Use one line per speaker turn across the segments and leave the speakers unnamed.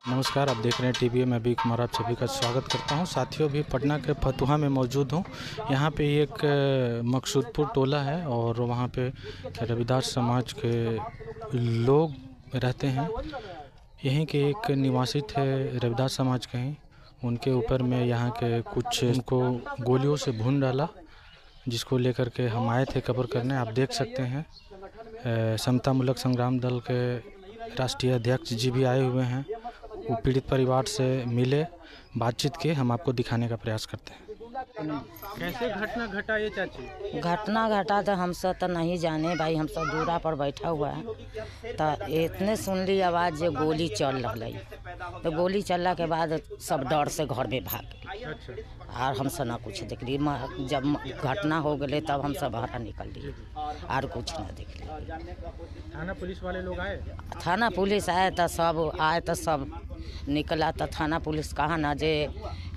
नमस्कार, आप देख रहे हैं टीवी। मैं बी कुमार आप सभी का स्वागत करता हूं। साथियों, भी पटना के फतुहा में मौजूद हूं। यहां पे एक मकसूदपुर टोला है और वहां पे रविदास समाज के लोग रहते हैं। यहीं के एक निवासी थे रविदास समाज के ही। उनके ऊपर में यहां के कुछ उनको गोलियों से भून डाला, जिसको लेकर के हम आए थे कब्र करने। आप देख सकते हैं समतामूलक संग्राम दल के राष्ट्रीय अध्यक्ष जी भी आए हुए हैं। वो पीड़ित परिवार से मिले, बातचीत किए। हम आपको दिखाने का प्रयास करते हैं। कैसे घटना घटा ये चाची?
घटना घटा तो हम सब तो नहीं जाने भाई, हम सब दूरा पर बैठा हुआ है तो इतने सुन ली आवाज़ जो गोली चल रही। तो गोली चलने के बाद सब डर से घर में भाग गए और हम सब ना कुछ देख ली। जब घटना हो गए तब हम सब बाहर निकल लिए और कुछ ना देख ली।
थाना पुलिस वाले लोग आए?
थाना पुलिस आए तो सब निकला। तो थाना पुलिस कहा ना जे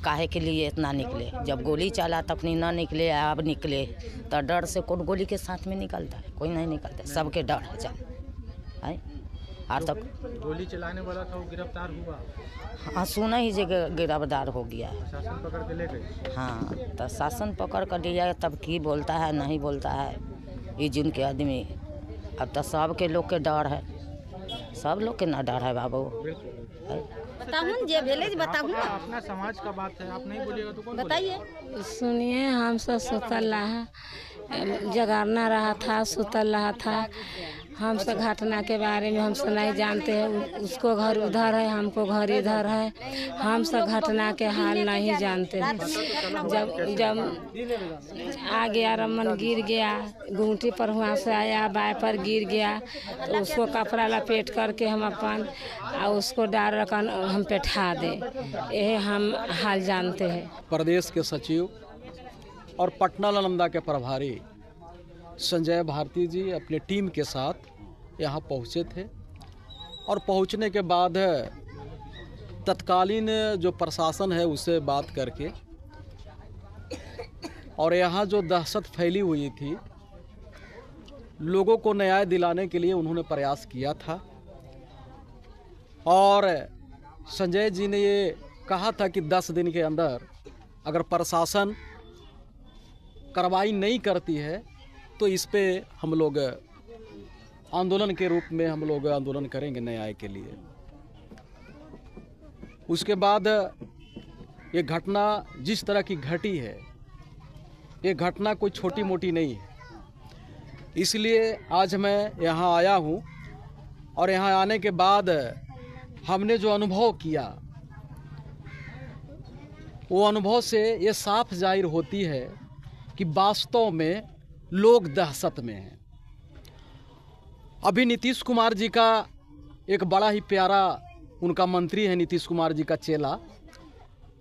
काहे के लिए इतना निकले, जब गोली चला तखनी ना निकले, अब निकले तो डर से कौन गोली के साथ में निकलता है? कोई नहीं निकलता, सबके डर है जाए। और तक
गोली चलाने वाला था वो गिरफ्तार हुआ?
हाँ, सुना ही जे गिरफ्तार हो गया है।
शासन पकड़ के ले गए?
हाँ, तो शासन पकड़ कर लिया, तब की बोलता है नहीं बोलता है ये जिनके आदमी। अब तो सबके लोग के डर है, सब लोग के ना डर है बाबू।
बताऊं जे भेले बताऊं ना।
अपना समाज का बात है, आप नहीं बोलिएगा तो कौन
बताइए।
सुनिए, हम सब सुतल रहा, जगाना रहा था, सुतल रहा था। हम सब घटना के बारे में हम सब नहीं जानते हैं। उसको घर उधर है, हमको घर इधर है। हम सब घटना के हाल नहीं जानते हैं। जब आ गया, रमन गिर गया, गुमटी पर वहाँ से आया, बाय पर गिर गया तो उसको कपड़ा लपेट करके हम अपन उसको डाल रखन हम पे ठा दे। यही हम हाल जानते हैं।
प्रदेश के सचिव और पटना नालंदा के प्रभारी संजय भारती जी अपने टीम के साथ यहाँ पहुँचे थे और पहुँचने के बाद तत्कालीन जो प्रशासन है उससे बात करके और यहाँ जो दहशत फैली हुई थी, लोगों को न्याय दिलाने के लिए उन्होंने प्रयास किया था। और संजय जी ने ये कहा था कि 10 दिन के अंदर अगर प्रशासन कार्रवाई नहीं करती है तो इस पे हम लोग आंदोलन के रूप में हम लोग आंदोलन करेंगे न्याय के लिए। उसके बाद ये घटना जिस तरह की घटी है, ये घटना कोई छोटी मोटी नहीं है। इसलिए आज मैं यहाँ आया हूँ और यहाँ आने के बाद हमने जो अनुभव किया, वो अनुभव से ये साफ जाहिर होती है कि वास्तव में लोग दहशत में हैं। अभी नीतीश कुमार जी का एक बड़ा ही प्यारा उनका मंत्री है, नीतीश कुमार जी का चेला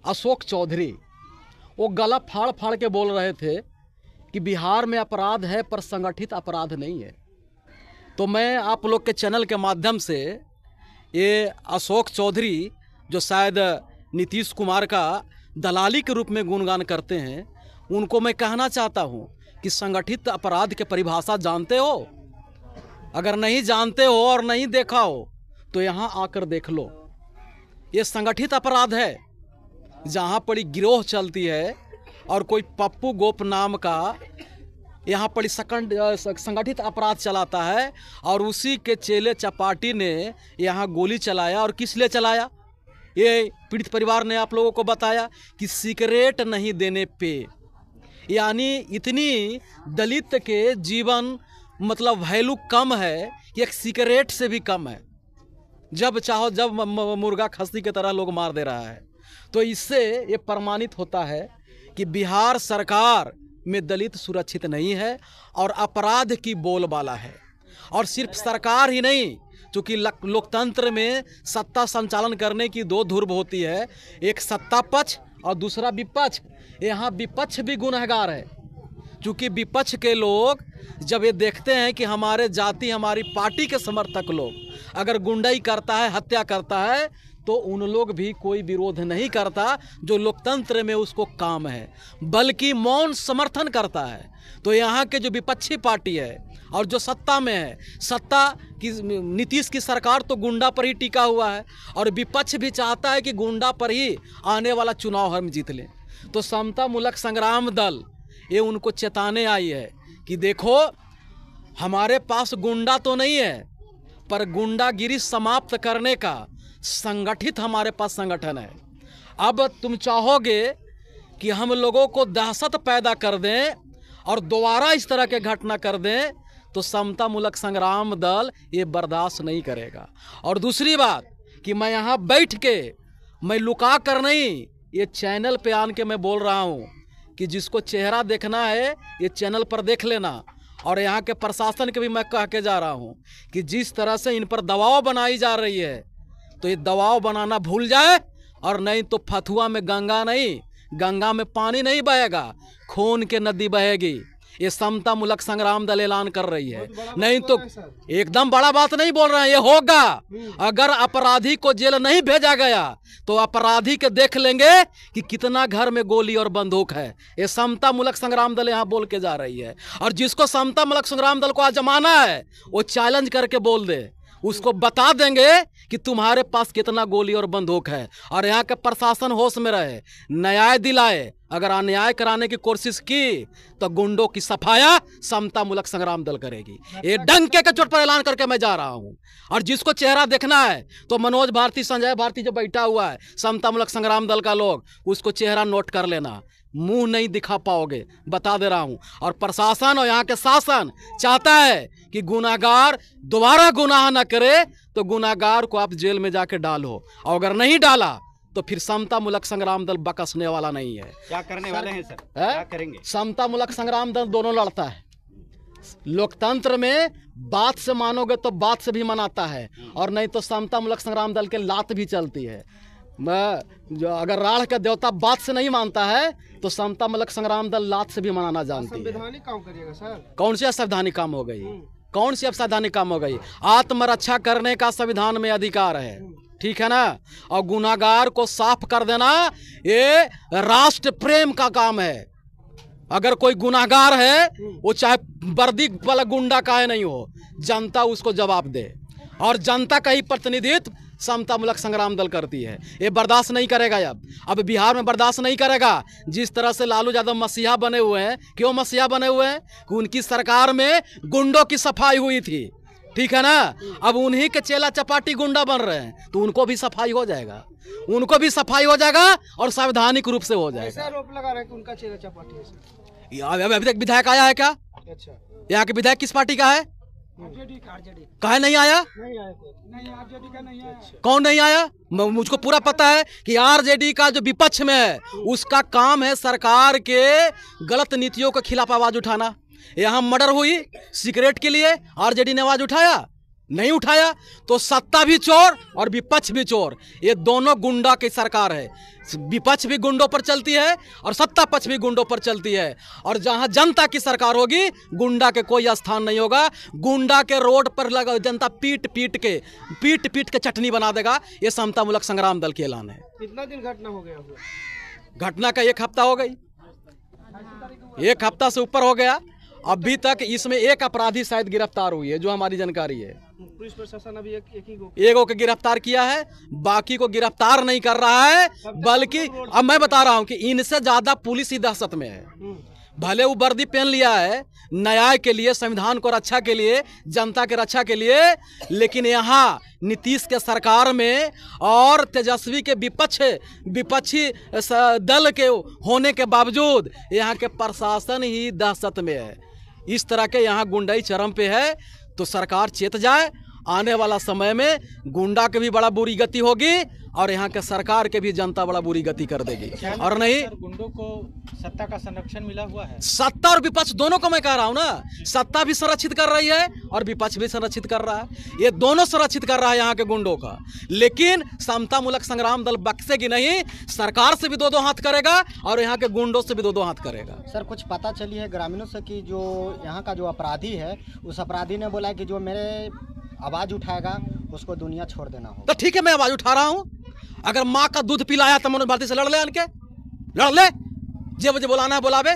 अशोक चौधरी, वो गला फाड़ फाड़ के बोल रहे थे कि बिहार में अपराध है पर संगठित अपराध नहीं है। तो मैं आप लोग के चैनल के माध्यम से ये अशोक चौधरी जो शायद नीतीश कुमार का दलाली के रूप में गुणगान करते हैं, उनको मैं कहना चाहता हूँ कि संगठित अपराध के परिभाषा जानते हो? अगर नहीं जानते हो और नहीं देखा हो तो यहाँ आकर देख लो। ये संगठित अपराध है, जहाँ पर गिरोह चलती है और कोई पप्पू गोप नाम का यहाँ पर संगठित अपराध चलाता है और उसी के चेले चपाटी ने यहाँ गोली चलाया। और किस लिए चलाया? ये पीड़ित परिवार ने आप लोगों को बताया कि सिगरेट नहीं देने पे, यानी इतनी दलित के जीवन मतलब वैल्यू कम है कि एक सिगरेट से भी कम है। जब चाहो जब मुर्गा खस्सी की तरह लोग मार दे रहा है। तो इससे ये प्रमाणित होता है कि बिहार सरकार में दलित सुरक्षित नहीं है और अपराध की बोलबाला है। और सिर्फ सरकार ही नहीं, चूँकि लोकतंत्र में सत्ता संचालन करने की दो ध्रुव होती है, एक सत्ता पक्ष और दूसरा विपक्ष। यहाँ विपक्ष भी गुनहगार है, क्योंकि विपक्ष के लोग जब ये देखते हैं कि हमारे जाति हमारी पार्टी के समर्थक लोग अगर गुंडाई करता है, हत्या करता है, तो उन लोग भी कोई विरोध नहीं करता जो लोकतंत्र में उसको काम है, बल्कि मौन समर्थन करता है। तो यहाँ के जो विपक्षी पार्टी है और जो सत्ता में है, सत्ता की नीतीश की सरकार तो गुंडा पर ही टिका हुआ है और विपक्ष भी चाहता है कि गुंडा पर ही आने वाला चुनाव हम जीत लें। तो समता मूलक संग्राम दल ये उनको चेताने आई है कि देखो, हमारे पास गुंडा तो नहीं है, पर गुंडागिरी समाप्त करने का संगठित हमारे पास संगठन है। अब तुम चाहोगे कि हम लोगों को दहशत पैदा कर दें और दोबारा इस तरह के घटना कर दें, तो समता मूलक संग्राम दल ये बर्दाश्त नहीं करेगा। और दूसरी बात कि मैं यहाँ बैठ के, मैं लुका कर नहीं, ये चैनल पे आन के मैं बोल रहा हूँ कि जिसको चेहरा देखना है ये चैनल पर देख लेना। और यहाँ के प्रशासन के भी मैं कह के जा रहा हूँ कि जिस तरह से इन पर दबाव बनाई जा रही है, तो ये दबाव बनाना भूल जाए, और नहीं तो फतुआ में गंगा नहीं, गंगा में पानी नहीं बहेगा, खून के नदी बहेगी। ये समता मूलक संग्राम दल ऐलान कर रही है। नहीं तो एकदम बड़ा बात नहीं बोल रहे हैं, ये होगा। अगर अपराधी को जेल नहीं भेजा गया तो अपराधी के देख लेंगे कि कितना घर में गोली और बंदूक है। ये समता मूलक संग्राम दल यहाँ बोल के जा रही है। और जिसको समता मूलक संग्राम दल को आजमाना है वो चैलेंज करके बोल दे, उसको बता देंगे कि तुम्हारे पास कितना गोली और बंदूक है। और यहाँ के प्रशासन होश में रहे, न्याय दिलाए। अगर अन्याय कराने की कोशिश की तो गुंडों की सफाया समता मूलक संग्राम दल करेगी। ये डंके के चोट पर ऐलान करके मैं जा रहा हूँ। और जिसको चेहरा देखना है तो मनोज भारती, संजय भारती जो बैठा हुआ है समता मूलक संग्राम दल का लोग, उसको चेहरा नोट कर लेना। मुंह नहीं दिखा पाओगे, बता दे रहा हूं। और प्रशासन और यहाँ के शासन चाहता है कि गुनाहगार दोबारा गुनाह न करे, तो गुनाहगार को आप जेल में जाके डालो। और अगर नहीं डाला तो फिर समता मूलक संग्राम दल बकसने वाला नहीं है।
क्या करने वाले हैं सर? क्या करेंगे?
समता मूलक संग्राम दल दोनों लड़ता है। लोकतंत्र में बात से मानोगे तो बात से भी मनाता है, और नहीं तो समता मूलक संग्राम दल के लात भी चलती है। जो अगर राढ़ का देवता बात से नहीं मानता है तो समता मूलक संग्राम दल लात से भी मनाना जानती है।
संवैधानिक काम करिएगा सर।
कौन सी असंवैधानिक काम हो गई? कौन सी असंवैधानिक काम हो गई? आत्मरक्षा करने का संविधान में अधिकार है, ठीक है ना। और गुनाहगार को साफ कर देना ये राष्ट्र प्रेम का काम है। अगर कोई गुनाहगार है वो चाहे वर्दी वाला गुंडा काहे नहीं हो, जनता उसको जवाब दे। और जनता का ही प्रतिनिधित्व समता मूलक संग्राम दल करती है। ये बर्दाश्त नहीं करेगा। अब बिहार में बर्दाश्त नहीं करेगा। जिस तरह से लालू यादव मसीहा बने हुए हैं, क्यों मसीहा बने हुए हैं? कि उनकी सरकार में गुंडों की सफाई हुई थी, ठीक है ना। अब उन्हीं के चेला चपाटी गुंडा बन रहे हैं, तो उनको भी सफाई हो जाएगा, उनको भी सफाई हो जाएगा और संवैधानिक रूप से हो जाएगा।
ऐसा आरोप लगा रहे हैं कि उनका चेला चपाटी है सर।
अभी तक विधायक आया है क्या?
अच्छा,
यहाँ के विधायक किस पार्टी का है? काहे नहीं आया? कौन नहीं आया? मुझको पूरा पता है कि आरजेडी का जो विपक्ष में है उसका काम है सरकार के गलत नीतियों के खिलाफ आवाज उठाना। यहाँ मर्डर हुई सिगरेट के लिए, आरजेडी ने आवाज उठाया? नहीं उठाया। तो सत्ता भी चोर और विपक्ष भी चोर, ये दोनों गुंडा की सरकार है। विपक्ष भी गुंडों पर चलती है और सत्ता पक्ष भी गुंडों पर चलती है। और जहां जनता की सरकार होगी गुंडा के कोई स्थान नहीं होगा। गुंडा के रोड पर लगा जनता पीट पीट के चटनी बना देगा। ये समता मूलक संग्राम दल के ऐलान है।
कितना दिन घटना हो गया हुआ?
घटना का 1 हफ्ता हो गई, 1 हफ्ता से ऊपर हो गया। अभी तक इसमें एक अपराधी शायद गिरफ्तार हुई है, जो हमारी जानकारी है।
पुलिस प्रशासन अभी एक
ही को गिरफ्तार किया है, बाकी को गिरफ्तार नहीं कर रहा है। बल्कि अब मैं बता रहा हूं कि इनसे ज्यादा पुलिस ही दहशत में है। भले वो वर्दी पहन लिया है न्याय के लिए, संविधान को रक्षा के लिए, जनता के रक्षा के लिए, लेकिन यहाँ नीतीश के सरकार में और तेजस्वी के विपक्षी दल के होने के बावजूद यहाँ के प्रशासन ही दहशत में है। इस तरह के यहाँ गुंडाई चरम पे है। तो सरकार चेत जाए, आने वाला समय में गुंडा की भी बड़ा बुरी गति होगी और यहाँ के सरकार के भी जनता बड़ा बुरी गति कर देगी। और नहीं,
गुंडों को सत्ता का संरक्षण मिला हुआ है।
सत्ता और विपक्ष दोनों को मैं कह रहा हूँ ना, सत्ता भी संरक्षित कर रही है और विपक्ष भी संरक्षित कर रहा है। ये दोनों संरक्षित कर रहा है यहाँ के गुंडों का। लेकिन समता मूलक संग्राम दल बख्शेगी नहीं, सरकार से भी 2-2 हाथ करेगा और यहाँ के गुंडों से भी 2-2 हाथ करेगा।
सर, कुछ पता चली है ग्रामीणों से कि जो यहाँ का जो अपराधी है, उस अपराधी ने बोला कि जो मेरे आवाज उठाएगा उसको दुनिया छोड़ देना हो।
तो ठीक है, मैं आवाज उठा रहा हूँ, अगर माँ का दूध पिलाया तो मनोज भारती से लड़ ले आनके, लड़ ले। जे बजे बुलाना है बुलावे,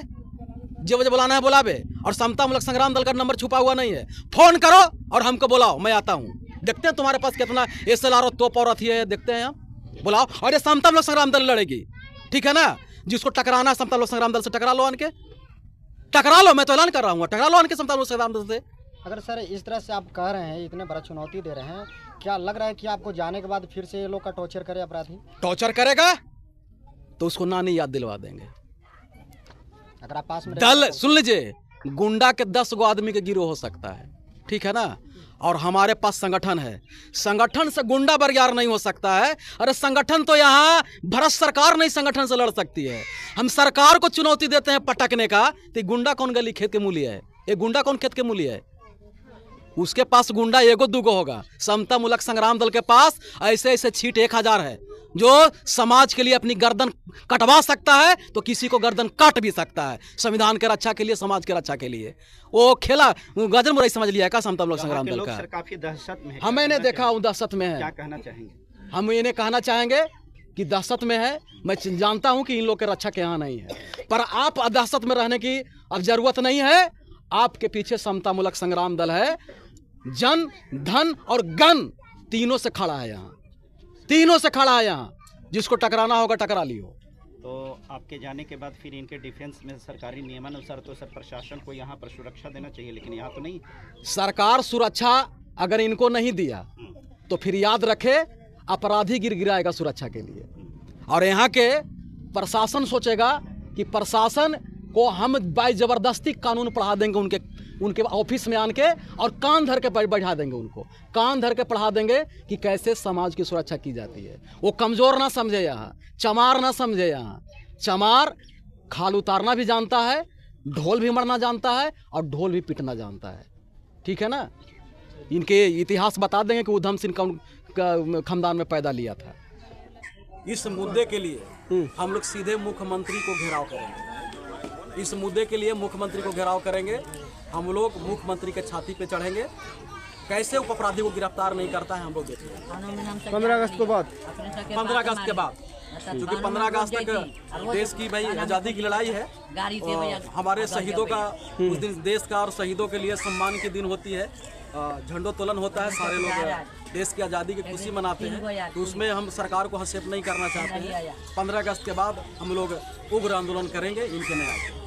जे बजे बुलाना है बुलावे। और समता मूलक संग्राम दल का नंबर छुपा हुआ नहीं है, फोन करो और हमको बुलाओ, मैं आता हूँ। देखते हैं तुम्हारे पास कितना SLR तोप और अथी है, देखते हैं हम, बुलाओ। और ये समता मूलक संग्राम दल लड़ेगी, ठीक है ना। जिसको टकराना है समता मूलक संग्राम दल से टकरा लो आनके, टकरा लो। मैं तो ऐलान कर रहा हूँ, टकरा लो आनके समता मूलक संग्राम दल से।
अगर सर इस तरह से आप कह रहे हैं, इतने बड़ा चुनौती दे रहे हैं, क्या लग रहा है कि आपको जाने के बाद फिर से ये लोग का टॉर्चर करे अपराधी?
टॉर्चर करेगा तो उसको नानी याद दिलवा देंगे।
अगर आप पास में
दल सुन लीजिए, गुंडा के 10 गो आदमी के गिरोह हो सकता है, ठीक है ना। और हमारे पास संगठन है, संगठन से गुंडा बरियार नहीं हो सकता है। अरे संगठन तो यहाँ भारत सरकार नहीं संगठन से लड़ सकती है। हम सरकार को चुनौती देते हैं पटकने का, तो गुंडा कौन गली खेत के मूल्य है? ये गुंडा कौन खेत के मूल्य है? उसके पास गुंडा एगो दूगो होगा। समता मूलक संग्राम दल के पास ऐसे ऐसे छीट 1000 है जो समाज के लिए अपनी गर्दन कटवा सकता है, तो किसी को गर्दन काट भी सकता है, संविधान के रक्षा के लिए, समाज के रक्षा के लिए। वो खेला गजल मुराई समझ लिया का समता मूलक संग्राम दल का?
काफी दहशत में है।
हम मैंने देखा हूँ दहशत में है।
क्या कहना चाहेंगे?
हम इन्हें कहना चाहेंगे कि दहशत में है। मैं जानता हूँ कि इन लोग के रक्षक यहाँ नहीं है, पर आप दहशत में रहने की अब जरूरत नहीं है। आपके पीछे समता मूलक संग्राम दल है, जन धन और गन तीनों से खड़ा है, यहाँ तीनों से खड़ा है। यहाँ जिसको टकराना होगा टकरा लियो।
तो आपके जाने के बाद फिर इनके डिफेंस में सरकारी नियमानुसार तो सर प्रशासन को यहाँ पर सुरक्षा देना चाहिए, लेकिन यहाँ तो नहीं।
सरकार सुरक्षा अगर इनको नहीं दिया तो फिर याद रखे अपराधी गिराएगा सुरक्षा के लिए। और यहाँ के प्रशासन सोचेगा कि प्रशासन को हम बाई जबरदस्ती कानून पढ़ा देंगे, उनके ऑफिस में आन के और कान धर के बैठा देंगे, उनको कान धर के पढ़ा देंगे कि कैसे समाज की सुरक्षा की जाती है। वो कमज़ोर ना समझे, यहाँ चमार ना समझे। यहाँ चमार खाल उतारना भी जानता है, ढोल भी मरना जानता है और ढोल भी पिटना जानता है, ठीक है ना। इनके इतिहास बता देंगे कि उधम सिंह का खानदान में पैदा लिया था। इस मुद्दे के लिए हम लोग सीधे मुख्यमंत्री को घेराव करेंगे। इस मुद्दे के लिए मुख्यमंत्री को घेराव करेंगे। हम लोग मुख्यमंत्री के छाती पे चढ़ेंगे। कैसे उप अपराधी को गिरफ्तार नहीं करता है हम लोग देखेंगे
15 अगस्त के बाद।
15 अगस्त के बाद, क्योंकि 15 अगस्त तक देश की भाई आज़ादी की लड़ाई है। हमारे शहीदों का उस दिन देश का और शहीदों के लिए सम्मान की दिन होती है, झंडोत्तोलन होता है, सारे लोग देश की आज़ादी की खुशी मनाते हैं। तो उसमें हम सरकार को हस्तक्षेप नहीं करना चाहते हैं। 15 अगस्त के बाद हम लोग उग्र आंदोलन करेंगे इनके न्याय।